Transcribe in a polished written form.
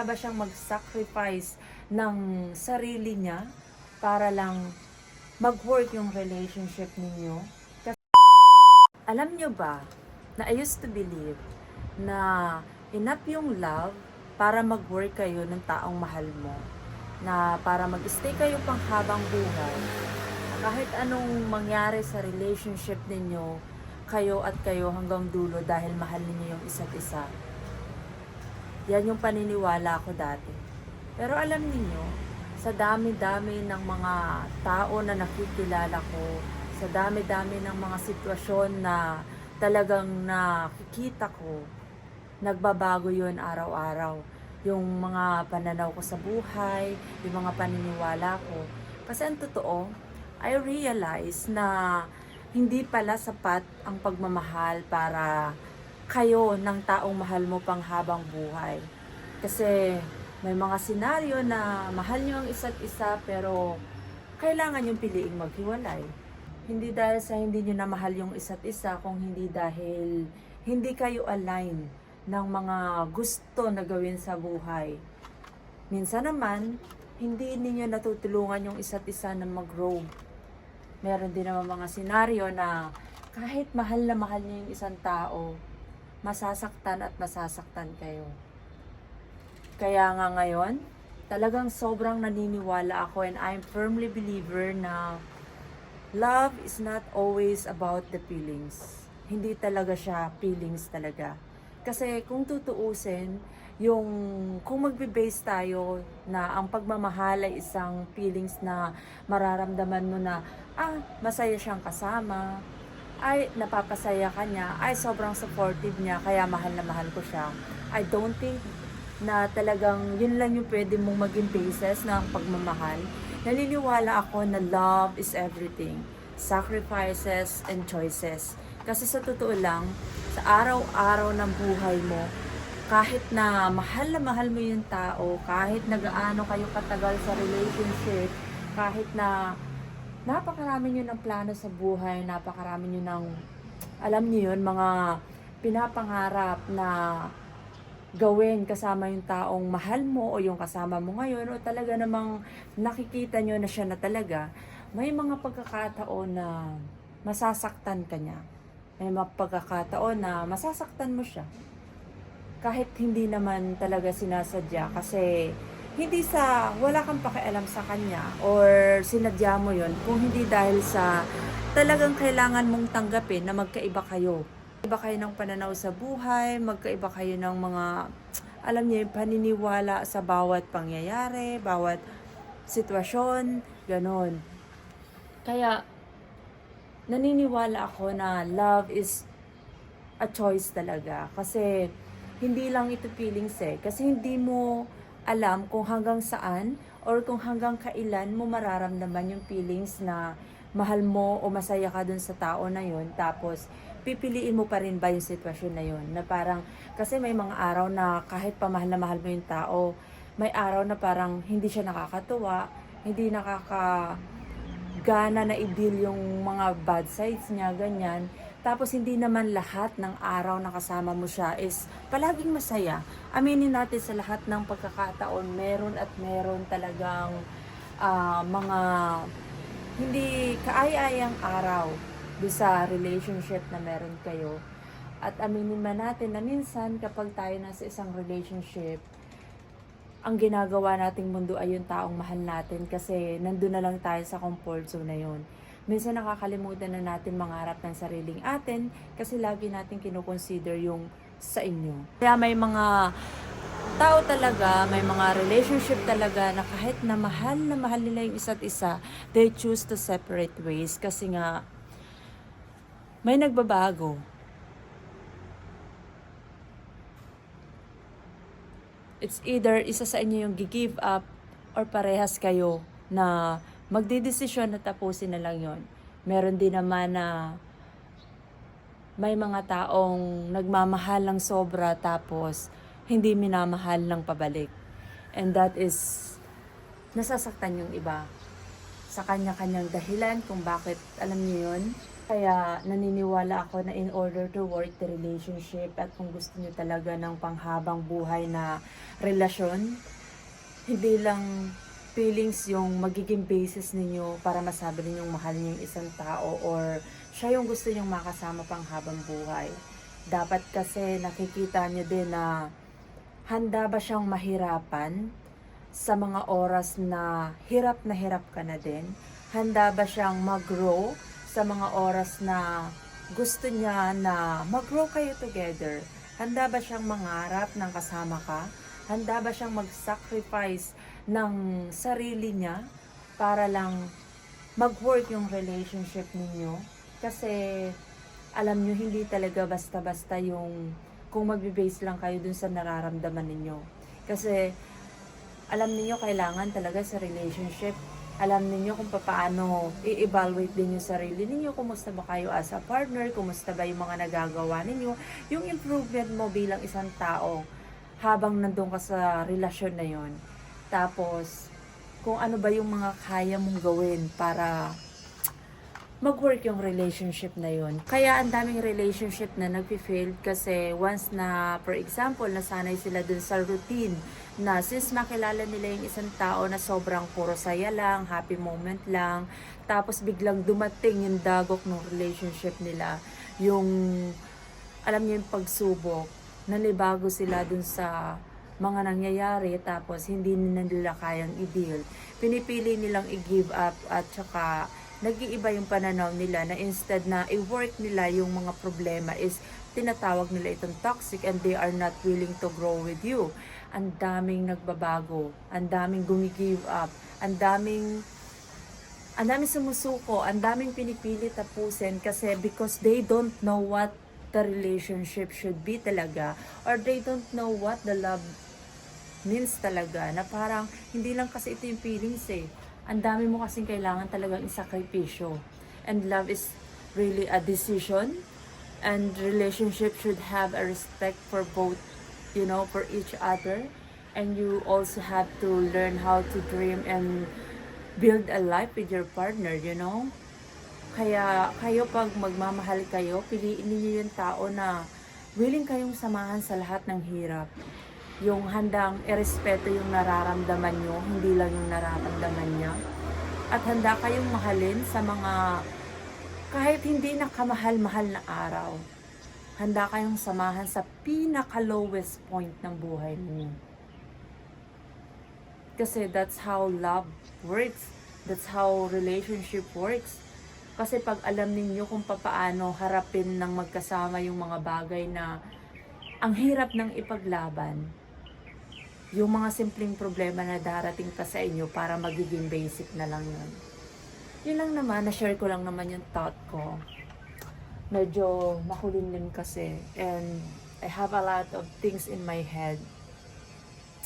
ba siyang mag-sacrifice ng sarili niya para lang mag-work yung relationship ninyo? Kasi alam niyo ba na I used to believe na enough yung love para mag-work kayo ng taong mahal mo, na para mag-stay kayo pang habang buhay, kahit anong mangyari sa relationship ninyo, kayo at kayo hanggang dulo dahil mahal niyo yung isa't isa. Yan yung paniniwala ko dati. Pero alam niyo, sa dami-dami ng mga tao na nakikilala ko, sa dami-dami ng mga sitwasyon na talagang nakikita ko, nagbabago yun araw-araw. Yung mga pananaw ko sa buhay, yung mga paniniwala ko. Kasi ang totoo, I realize na hindi pala sapat ang pagmamahal para kayo ng taong mahal mo pang habang buhay. Kasi may mga senaryo na mahal nyo ang isa't isa pero kailangan yung piliing maghiwalay. Hindi dahil sa hindi nyo na mahal yung isa't isa, kung hindi dahil hindi kayo align ng mga gusto na gawin sa buhay. Minsan naman, hindi ninyo natutulungan yung isa't isa na mag-grow. Meron din naman mga senaryo na kahit mahal na mahal nyo yung isang tao, masasaktan at masasaktan kayo. Kaya nga ngayon, talagang sobrang naniniwala ako and I'm firmly believer na love is not always about the feelings. Hindi talaga siya feelings talaga. Kasi kung tutuusin, kung magbe-base tayo na ang pagmamahal ay isang feelings na mararamdaman mo na, masaya siyang kasama, ay napapasaya ka niya, ay sobrang supportive niya, kaya mahal na mahal ko siya. I don't think na talagang yun lang yung pwede mong maging basis ng pagmamahal. Naniniwala ako na love is everything. Sacrifices and choices. Kasi sa totoo lang, sa araw-araw ng buhay mo, kahit na mahal mo yung tao, kahit nagaano kayo katagal sa relationship, kahit na napakarami nyo ng plano sa buhay, napakarami nyo ng, alam nyo yun, mga pinapangarap na gawin kasama yung taong mahal mo o yung kasama mo ngayon, o talaga namang nakikita nyo na siya na talaga, may mga pagkakataon na masasaktan ka niya. May mga pagkakataon na masasaktan mo siya. Kahit hindi naman talaga sinasadya, kasi hindi sa wala kang pakialam sa kanya or sinadya mo yon, kung hindi dahil sa talagang kailangan mong tanggapin na magkaiba kayo. Iba kayo ng pananaw sa buhay, magkaiba kayo ng mga, alam niyo, paniniwala sa bawat pangyayari, bawat sitwasyon, ganon. Kaya, naniniwala ako na love is a choice talaga. Kasi, hindi lang ito feelings Kasi hindi mo alam kung hanggang saan or kung hanggang kailan mo mararamdaman yung feelings na mahal mo o masaya ka dun sa tao na yun. Tapos, pipiliin mo pa rin ba yung sitwasyon na yun? Na parang, kasi may mga araw na kahit pa mahal na mahal mo yung tao, may araw na parang hindi siya nakakatuwa, hindi nakakagana na i-deal yung mga bad sides niya, ganyan. Tapos hindi naman lahat ng araw na kasama mo siya is palaging masaya. Aminin natin, sa lahat ng pagkakataon, meron at meron talagang mga hindi kaaya-ayang araw doon sa relationship na meron kayo. At aminin man natin na minsan kapag tayo nasa isang relationship, ang ginagawa nating mundo ay yung taong mahal natin, kasi nandun na lang tayo sa comfort zone na yun. Minsan nakakalimutan na natin mangarap ng sariling atin kasi lagi natin kinukonsider yung sa inyo. Kaya may mga tao talaga, may mga relationship talaga na kahit na mahal nila yung isa't isa, they choose to separate ways kasi nga may nagbabago. It's either isa sa inyo yung gi-give up or parehas kayo na magdidesisyon na tapusin na lang yon. Meron din naman na may mga taong nagmamahal ng sobra tapos hindi minamahal ng pabalik. And that is, nasasaktan yung iba sa kanya-kanyang dahilan kung bakit, alam niyo yun, Kaya naniniwala ako na in order to work the relationship at kung gusto niyo talaga ng panghabang buhay na relasyon, hindi lang feelings yung magiging basis ninyo para masabi ninyong mahal niyo yung isang tao or siya yung gusto niyong makasama panghabang buhay. Dapat kasi nakikita niyo din na handa ba siyang mahirapan sa mga oras na hirap ka na din? Handa ba siyang mag-grow sa mga oras na gusto niya na mag-grow kayo together? Handa ba siyang mangarap ng kasama ka? Handa ba siyang mag-sacrifice ng sarili niya para lang mag-work yung relationship ninyo? Kasi alam nyo, hindi talaga basta-basta yung kung magbe-base lang kayo dun sa nararamdaman ninyo. Kasi alam niyo kailangan talaga sa relationship, alam niyo kung paano i-evaluate din yung sarili ninyo, kumusta ba kayo as a partner, kumusta ba yung mga nagagawa ninyo, yung improvement mo bilang isang tao habang nandun ka sa relasyon na yon. Tapos, kung ano ba yung mga kaya mong gawin para mag-work yung relationship na yon. Kaya ang daming relationship na nag-fail kasi once na, for example, nasanay sila dun sa routine na since makilala nila yung isang tao na sobrang puro saya lang, happy moment lang, tapos biglang dumating yung dagok ng relationship nila, yung, alam niyo yung pagsubok, nanibago sila dun sa mga nangyayari tapos hindi nila kayang i-deal. Pinipili nilang i-give up at saka nag-iiba yung pananaw nila na instead na i-work nila yung mga problema is tinatawag nila itong toxic and they are not willing to grow with you. Ang daming nagbabago, ang daming gumigive up, ang daming sumusuko, ang daming pinipili tapusin kasi because they don't know what the relationship should be talaga or they don't know what the love means talaga na parang hindi lang kasi ito yung feelings eh. Ang dami mo kasing kailangan talagang isakripisyo. And love is really a decision. And relationship should have a respect for both, for each other. And you also have to learn how to dream and build a life with your partner. Kaya kayo pag magmamahal kayo, piliin niyo yung tao na willing kayong samahan sa lahat ng hirap. Yung handang irespeto yung nararamdaman nyo, hindi lang yung nararamdaman niya. At handa kayong mahalin sa mga kahit hindi na kamahal-mahal na araw. Handa kayong samahan sa pinaka-lowest point ng buhay niyo. Kasi that's how love works. That's how relationship works. Kasi pag alam ninyo kung paano harapin ng magkasama yung mga bagay na ang hirap ng ipaglaban, yung mga simpleng problema na darating pa sa inyo para magiging basic na lang yun. Yun lang naman, na-share ko lang naman yung thought ko. Medyo makulimlim kasi and I have a lot of things in my head